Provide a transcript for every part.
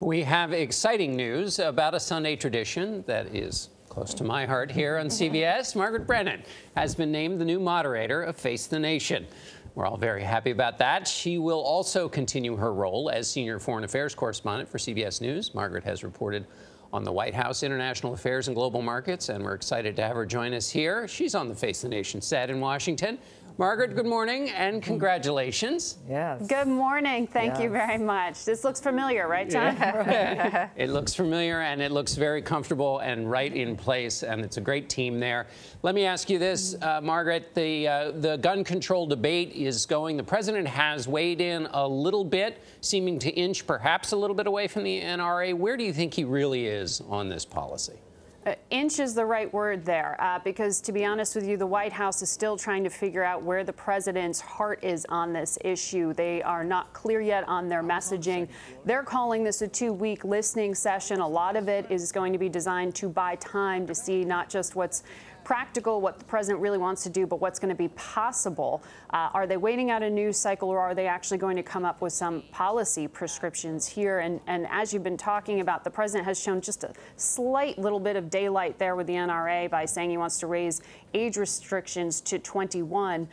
We have exciting news about a Sunday tradition that is close to my heart here on CBS. Margaret Brennan has been named the new moderator of Face the Nation. We're all very happy about that. She will also continue her role as senior foreign affairs correspondent for CBS News. Margaret has reported on the White House, international affairs, and global markets, and we're excited to have her join us here. She's on the Face the Nation set in Washington. Margaret, good morning and congratulations. Yes. Good morning. Thank you very much. This looks familiar, right, John? Yeah. It looks familiar and it looks very comfortable and right in place, and it's a great team there. Let me ask you this, Margaret. The gun control debate is going. The president has weighed in a little bit, seeming to inch perhaps a little bit away from the NRA. Where do you think he really is on this policy? Inch is the right word there, because to be honest with you, the White House is still trying to figure out where the president's heart is on this issue. They are not clear yet on their messaging. They're calling this a 2-week listening session. A lot of it is going to be designed to buy time to see not just what's practical, what the president really wants to do, but what's going to be possible. Are they waiting out a news cycle, or are they actually going to come up with some policy prescriptions here? And as you've been talking about, the president has shown just a slight little bit of daylight there with the NRA by saying he wants to raise age restrictions to 21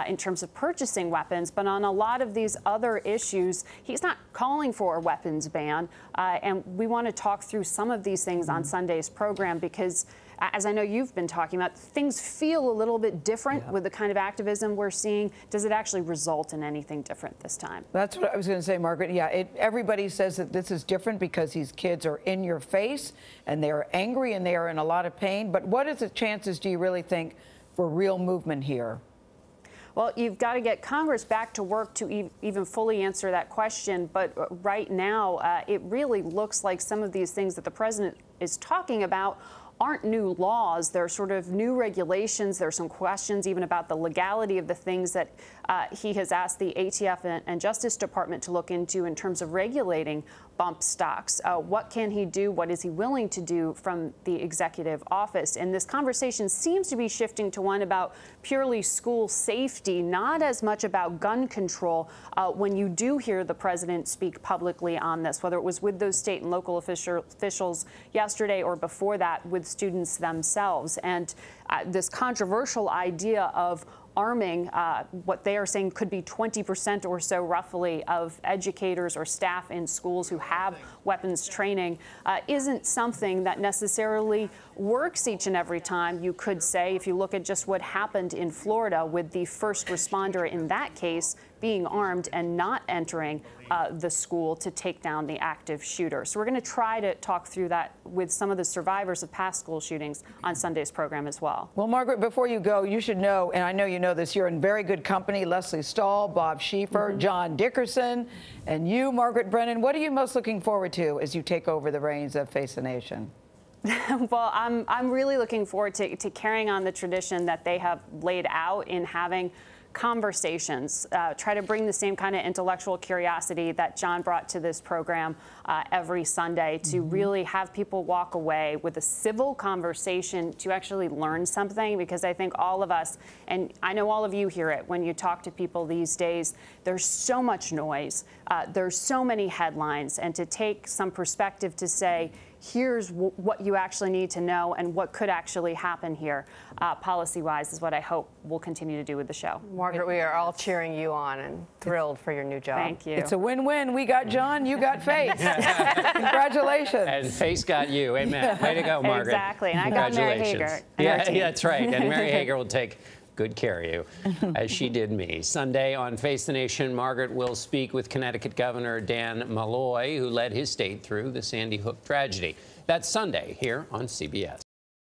in terms of purchasing weapons. But on a lot of these other issues, he's not calling for a weapons ban. And we want to talk through some of these things on Sunday's program because, as I know you've been talking about, things feel a little bit different with the kind of activism we're seeing. Does it actually result in anything different this time? That's what I was going to say, Margaret. Yeah, everybody says that this is different because these kids are in your face and they're angry and they are in a lot of pain. But what is the chances, do you really think, for real movement here? Well, you've got to get Congress back to work to even fully answer that question. But right now, it really looks like some of these things that the president is talking about aren't new laws. They're sort of new regulations. There's some questions even about the legality of the things that he has asked the ATF and Justice Department to look into in terms of regulating bump stocks. What can he do? What is he willing to do from the executive office? And this conversation seems to be shifting to one about purely school safety, not as much about gun control. When you do hear the president speak publicly on this, whether it was with those state and local officials yesterday or before that with students themselves. And this controversial idea of arming what they are saying could be 20% or so roughly of educators or staff in schools who have weapons training isn't something that necessarily works each and every time. You could say, if you look at just what happened in Florida with the first responder in that case being armed and not entering the school to take down the active shooter. So we're going to try to talk through that with some of the survivors of past school shootings on Sunday's program as well. Well, Margaret, before you go, you should know, and I know you know this, you're in very good company. Leslie Stahl, Bob Schieffer, John Dickerson, and you, Margaret Brennan. What are you most looking forward to as you take over the reins of Face the Nation? Well, I'm really looking forward to carrying on the tradition that they have laid out in having conversations, try to bring the same kind of intellectual curiosity that John brought to this program every Sunday, to really have people walk away with a civil conversation to actually learn something. Because I think all of us, and I know all of you hear it when you talk to people these days, there's so much noise, there's so many headlines, and to take some perspective to say, here's what you actually need to know and what could actually happen here policy-wise is what I hope we'll continue to do with the show. Margaret, we are all cheering you on and thrilled for your new job. Thank you. It's a win-win. We got John, you got Face. Congratulations. And Face got you. Amen. Way to go, Margaret. Exactly. And I got Mary Hager. Yeah, that's right. And Mary Hager will take good care of you, as she did me. Sunday on Face the Nation, Margaret will speak with Connecticut Governor Dan Malloy, who led his state through the Sandy Hook tragedy. That's Sunday here on CBS.